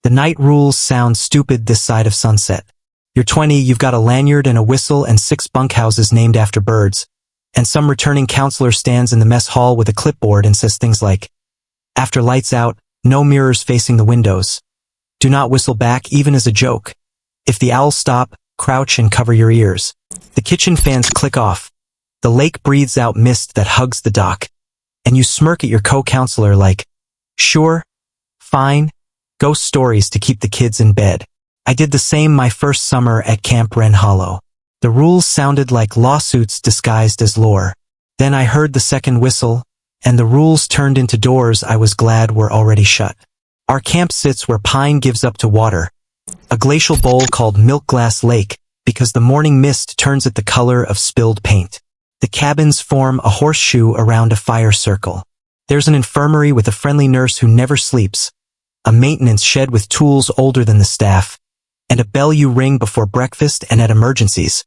The night rules sound stupid this side of sunset. You're 20, you've got a lanyard and a whistle and 6 bunkhouses named after birds, and some returning counselor stands in the mess hall with a clipboard and says things like, "After lights out, no mirrors facing the windows. Do not whistle back even as a joke. If the owls stop, crouch and cover your ears." The kitchen fans click off. The lake breathes out mist that hugs the dock. And you smirk at your co-counselor like, "Sure, fine, ghost stories to keep the kids in bed." I did the same my first summer at Camp Wren Hollow. The rules sounded like lawsuits disguised as lore. Then I heard the second whistle, and the rules turned into doors I was glad were already shut. Our camp sits where pine gives up to water, a glacial bowl called Milkglass Lake, because the morning mist turns it the color of spilled paint. The cabins form a horseshoe around a fire circle. There's an infirmary with a friendly nurse who never sleeps, a maintenance shed with tools older than the staff, and a bell you ring before breakfast and at emergencies.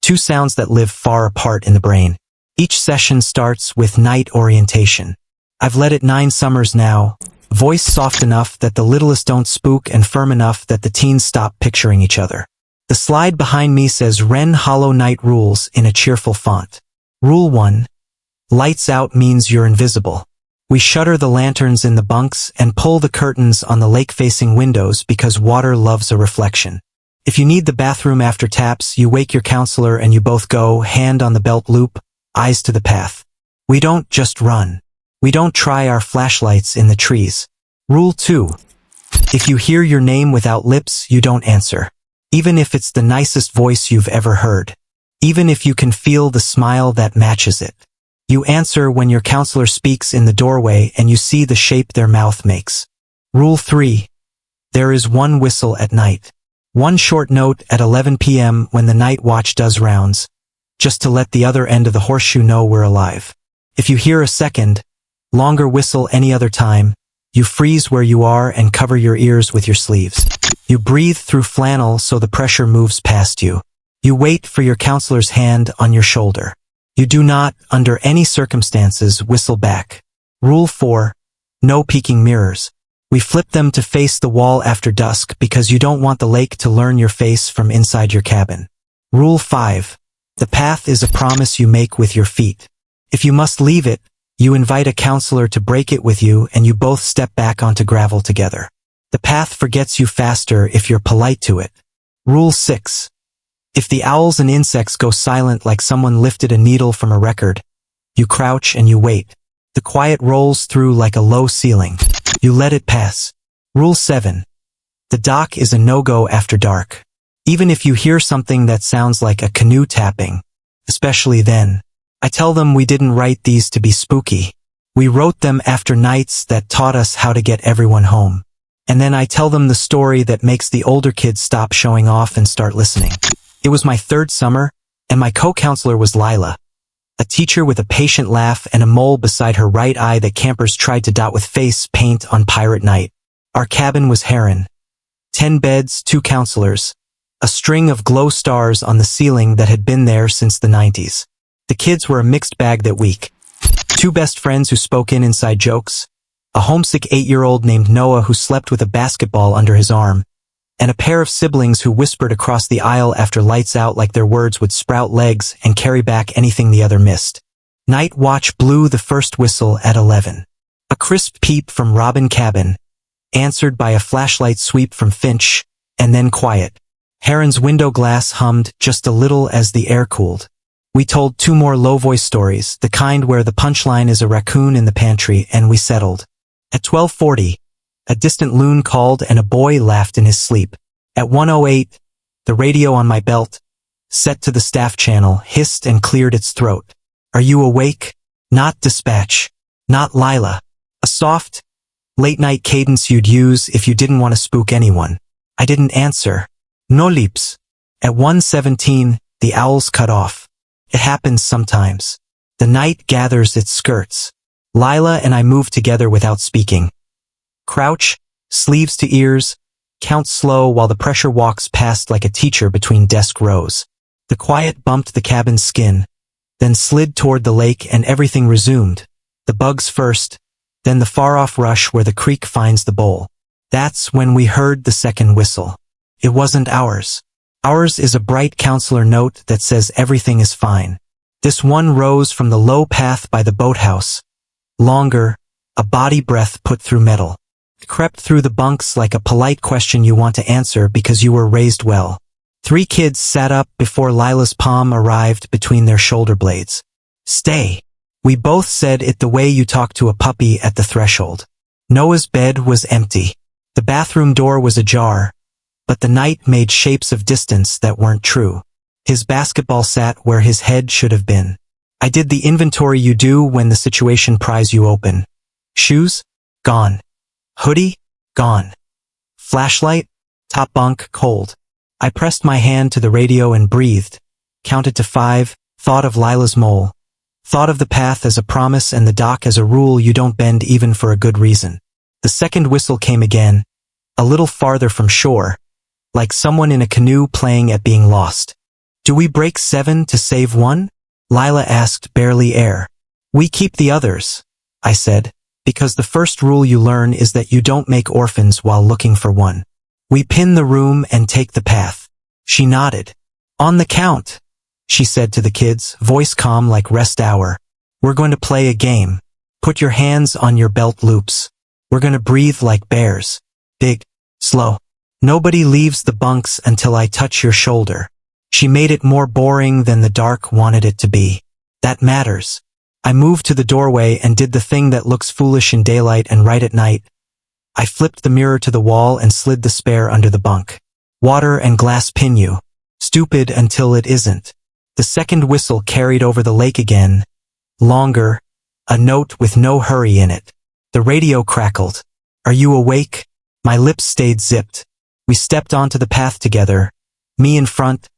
2 sounds that live far apart in the brain. Each session starts with night orientation. I've led it 9 summers now, voice soft enough that the littlest don't spook and firm enough that the teens stop picturing each other. The slide behind me says Wren Hollow Night Rules in a cheerful font. Rule 1. Lights out means you're invisible. We shutter the lanterns in the bunks and pull the curtains on the lake-facing windows because water loves a reflection. If you need the bathroom after taps, you wake your counselor and you both go, hand on the belt loop, eyes to the path. We don't just run. We don't try our flashlights in the trees. Rule 2. If you hear your name without lips, you don't answer. Even if it's the nicest voice you've ever heard. Even if you can feel the smile that matches it. You answer when your counselor speaks in the doorway and you see the shape their mouth makes. Rule 3. There is one whistle at night. One short note at 11 p.m. when the night watch does rounds, just to let the other end of the horseshoe know we're alive. If you hear a second, longer whistle any other time, you freeze where you are and cover your ears with your sleeves. You breathe through flannel so the pressure moves past you. You wait for your counselor's hand on your shoulder. You do not, under any circumstances, whistle back. Rule 4. No peeking mirrors. We flip them to face the wall after dusk because you don't want the lake to learn your face from inside your cabin. Rule 5. The path is a promise you make with your feet. If you must leave it, you invite a counselor to break it with you and you both step back onto gravel together. The path forgets you faster if you're polite to it. Rule 6. If the owls and insects go silent like someone lifted a needle from a record, you crouch and you wait. The quiet rolls through like a low ceiling. You let it pass. Rule 7. The dock is a no-go after dark. Even if you hear something that sounds like a canoe tapping, especially then. I tell them we didn't write these to be spooky. We wrote them after nights that taught us how to get everyone home. And then I tell them the story that makes the older kids stop showing off and start listening. It was my 3rd summer, and my co-counselor was Lila, a teacher with a patient laugh and a mole beside her right eye that campers tried to dot with face paint on pirate night. Our cabin was Heron. 10 beds, 2 counselors, a string of glow stars on the ceiling that had been there since the 90s. The kids were a mixed bag that week. 2 best friends who spoke in inside jokes, a homesick 8-year-old named Noah who slept with a basketball under his arm, and a pair of siblings who whispered across the aisle after lights out like their words would sprout legs and carry back anything the other missed. Night watch blew the first whistle at 11. A crisp peep from Robin Cabin, answered by a flashlight sweep from Finch, and then quiet. Heron's window glass hummed just a little as the air cooled. We told 2 more low-voice stories, the kind where the punchline is a raccoon in the pantry, and we settled. At 12:40, a distant loon called and a boy laughed in his sleep. At 1:08, the radio on my belt, set to the staff channel, hissed and cleared its throat. Are you awake? Not dispatch. Not Lila. A soft, late-night cadence you'd use if you didn't want to spook anyone. I didn't answer. No lips. At 1:17, the owls cut off. It happens sometimes. The night gathers its skirts. Lila and I move together without speaking. Crouch, sleeves to ears, count slow while the pressure walks past like a teacher between desk rows. The quiet bumped the cabin's skin, then slid toward the lake and everything resumed. The bugs first, then the far-off rush where the creek finds the bowl. That's when we heard the second whistle. It wasn't ours. Ours is a bright counselor note that says everything is fine. This one rose from the low path by the boathouse. Longer, a body breath put through metal. It crept through the bunks like a polite question you want to answer because you were raised well. 3 kids sat up before Lila's palm arrived between their shoulder blades. Stay. We both said it the way you talk to a puppy at the threshold. Noah's bed was empty. The bathroom door was ajar, but the night made shapes of distance that weren't true. His basketball sat where his head should have been. I did the inventory you do when the situation pries you open. Shoes? Gone. Hoodie? Gone. Flashlight? Top bunk, cold. I pressed my hand to the radio and breathed, counted to 5, thought of Lila's mole, thought of the path as a promise and the dock as a rule you don't bend even for a good reason. The second whistle came again, a little farther from shore, like someone in a canoe playing at being lost. Do we break 7 to save 1? Lila asked, barely air. We keep the others, I said, because the first rule you learn is that you don't make orphans while looking for one. We pin the room and take the path. She nodded. On the count, she said to the kids, voice calm like rest hour. We're going to play a game. Put your hands on your belt loops. We're going to breathe like bears. Big, slow. Nobody leaves the bunks until I touch your shoulder. She made it more boring than the dark wanted it to be. That matters. I moved to the doorway and did the thing that looks foolish in daylight and right at night. I flipped the mirror to the wall and slid the spare under the bunk. Water and glass pin you. Stupid until it isn't. The second whistle carried over the lake again. Longer, a note with no hurry in it. The radio crackled. Are you awake? My lips stayed zipped. We stepped onto the path together, me in front,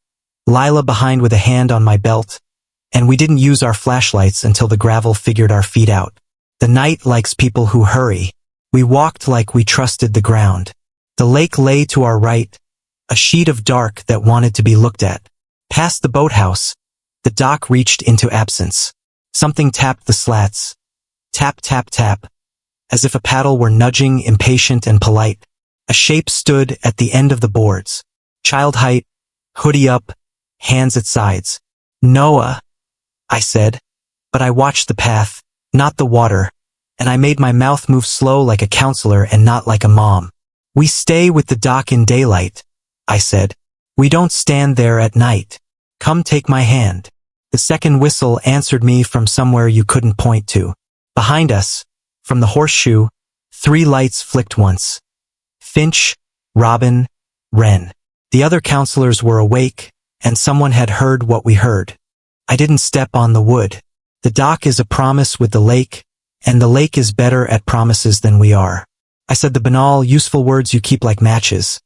Lila behind with a hand on my belt, and we didn't use our flashlights until the gravel figured our feet out. The night likes people who hurry. We walked like we trusted the ground. The lake lay to our right, a sheet of dark that wanted to be looked at. Past the boathouse, the dock reached into absence. Something tapped the slats. Tap, tap, tap. As if a paddle were nudging, impatient and polite. A shape stood at the end of the boards. Child height, hoodie up, hands at sides. Noah, I said, but I watched the path, not the water, and I made my mouth move slow like a counselor and not like a mom. We stay with the dock in daylight, I said. We don't stand there at night. Come take my hand. The second whistle answered me from somewhere you couldn't point to. Behind us, from the horseshoe, 3 lights flicked once. Finch, Robin, Wren. The other counselors were awake, and someone had heard what we heard. I didn't step on the wood. The dock is a promise with the lake, and the lake is better at promises than we are. I said the banal, useful words you keep like matches.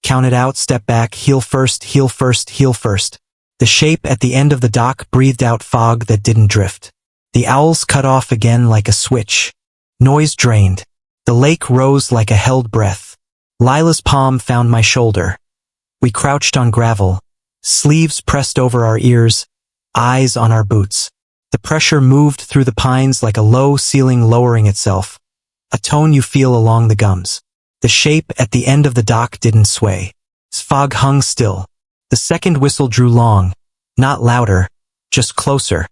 Count it out, step back, heel first, heel first, heel first. The shape at the end of the dock breathed out fog that didn't drift. The owls cut off again like a switch. Noise drained. The lake rose like a held breath. Lila's palm found my shoulder. We crouched on gravel, sleeves pressed over our ears, eyes on our boots. The pressure moved through the pines like a low ceiling lowering itself, a tone you feel along the gums. The shape at the end of the dock didn't sway. Fog hung still. The second whistle drew long, not louder, just closer.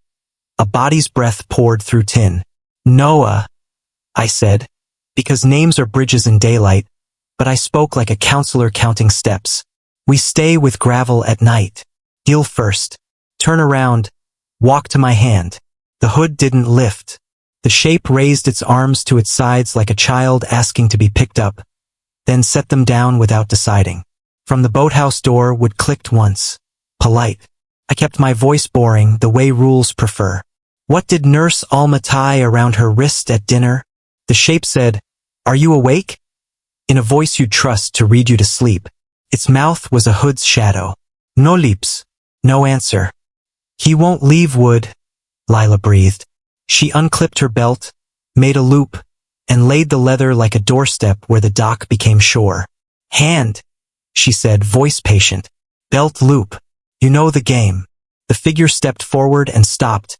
A body's breath poured through tin. Noah, I said, because names are bridges in daylight, but I spoke like a counselor counting steps. We stay with gravel at night. Heel first. Turn around. Walk to my hand. The hood didn't lift. The shape raised its arms to its sides like a child asking to be picked up, then set them down without deciding. From the boathouse door wood clicked once. Polite. I kept my voice boring the way rules prefer. What did Nurse Alma tie around her wrist at dinner? The shape said, Are you awake? In a voice you'd trust to read you to sleep. Its mouth was a hood's shadow. No lips. No answer. He won't leave wood, Lila breathed. She unclipped her belt, made a loop, and laid the leather like a doorstep where the dock became shore. Hand, she said, voice patient. Belt loop. You know the game. The figure stepped forward and stopped,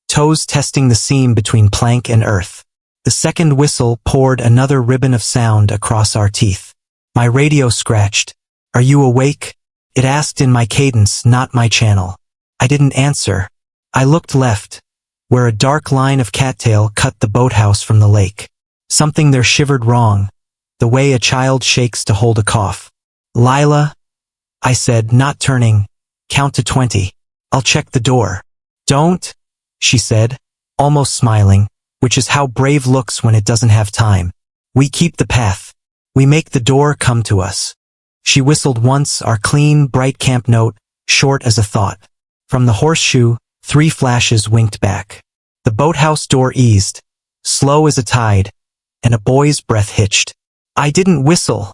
toes testing the seam between plank and earth. The second whistle poured another ribbon of sound across our teeth. My radio scratched. "Are you awake?" It asked in my cadence, not my channel. I didn't answer. I looked left, where a dark line of cattail cut the boathouse from the lake. Something there shivered wrong, the way a child shakes to hold a cough. "Lila," I said, not turning, "count to 20. I'll check the door." "Don't," she said, almost smiling, which is how brave looks when it doesn't have time. "We keep the path. We make the door come to us." She whistled once, our clean, bright camp note, short as a thought. From the horseshoe, 3 flashes winked back. The boathouse door eased, slow as a tide, and a boy's breath hitched. "I didn't whistle,"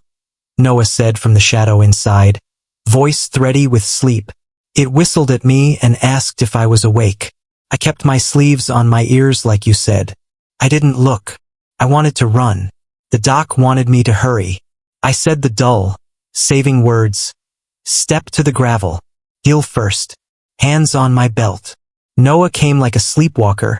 Noah said from the shadow inside, voice thready with sleep. "It whistled at me and asked if I was awake. I kept my sleeves on my ears like you said. I didn't look. I wanted to run. The doc wanted me to hurry. I said the dull, saving words. Step to the gravel. Heel first. Hands on my belt." Noah came like a sleepwalker,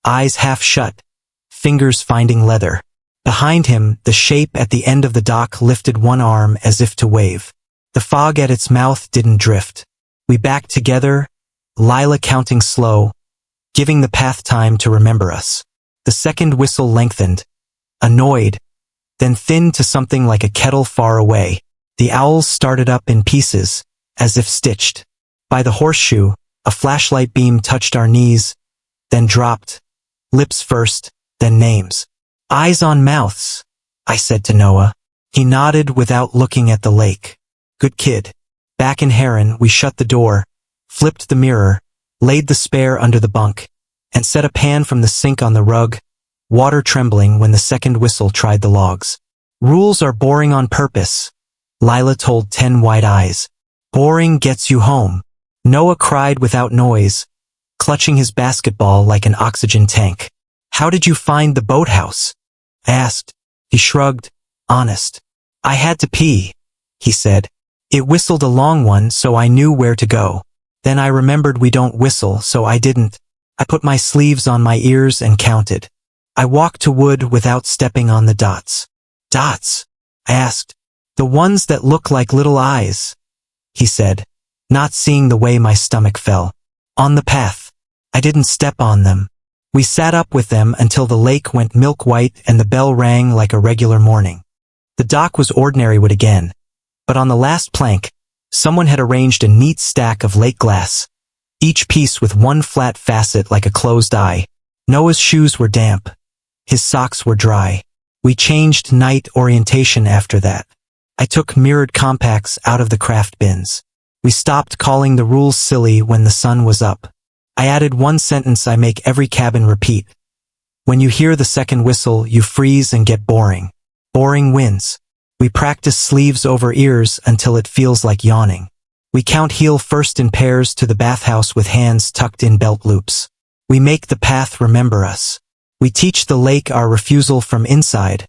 eyes half shut, fingers finding leather. Behind him, the shape at the end of the dock lifted one arm as if to wave. The fog at its mouth didn't drift. We backed together, Lila counting slow, giving the path time to remember us. The second whistle lengthened, annoyed, then thinned to something like a kettle far away. The owls started up in pieces, as if stitched. By the horseshoe, a flashlight beam touched our knees, then dropped, lips first, then names. "Eyes on mouths," I said to Noah. He nodded without looking at the lake. "Good kid." Back in Heron, we shut the door, flipped the mirror, laid the spare under the bunk, and set a pan from the sink on the rug, water trembling when the second whistle tried the logs. "Rules are boring on purpose," Lila told 10 wide eyes. "Boring gets you home." Noah cried without noise, clutching his basketball like an oxygen tank. "How did you find the boathouse?" I asked. He shrugged, honest. "I had to pee," he said. "It whistled a long one, so I knew where to go. Then I remembered we don't whistle, so I didn't. I put my sleeves on my ears and counted. I walked to wood without stepping on the dots." "Dots?" I asked. "The ones that look like little eyes," he said, not seeing the way my stomach fell. "On the path. I didn't step on them." We sat up with them until the lake went milk white and the bell rang like a regular morning. The dock was ordinary wood again, but on the last plank, someone had arranged a neat stack of lake glass, each piece with one flat facet like a closed eye. Noah's shoes were damp. His socks were dry. We changed night orientation after that. I took mirrored compacts out of the craft bins. We stopped calling the rules silly when the sun was up. I added one sentence I make every cabin repeat. When you hear the second whistle, you freeze and get boring. Boring wins. We practice sleeves over ears until it feels like yawning. We count heel first in pairs to the bathhouse with hands tucked in belt loops. We make the path remember us. We teach the lake our refusal from inside,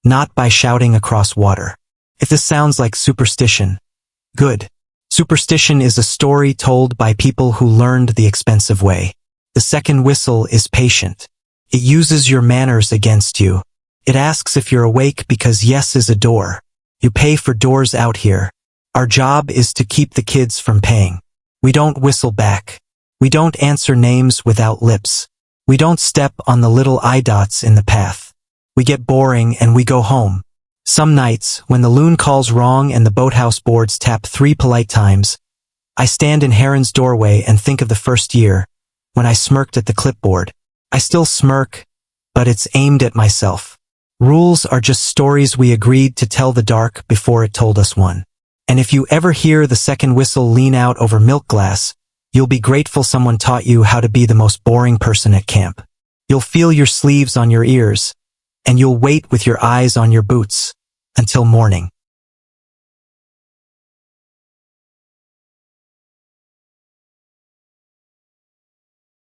not by shouting across water. If this sounds like superstition, good. Superstition is a story told by people who learned the expensive way. The second whistle is patient. It uses your manners against you. It asks if you're awake because yes is a door. You pay for doors out here. Our job is to keep the kids from paying. We don't whistle back. We don't answer names without lips. We don't step on the little eye dots in the path. We get boring and we go home. Some nights, when the loon calls wrong and the boathouse boards tap 3 polite times, I stand in Heron's doorway and think of the first year, when I smirked at the clipboard. I still smirk, but it's aimed at myself. Rules are just stories we agreed to tell the dark before it told us one. And if you ever hear the second whistle lean out over Milkglass, you'll be grateful someone taught you how to be the most boring person at camp. You'll feel your sleeves on your ears, and you'll wait with your eyes on your boots until morning.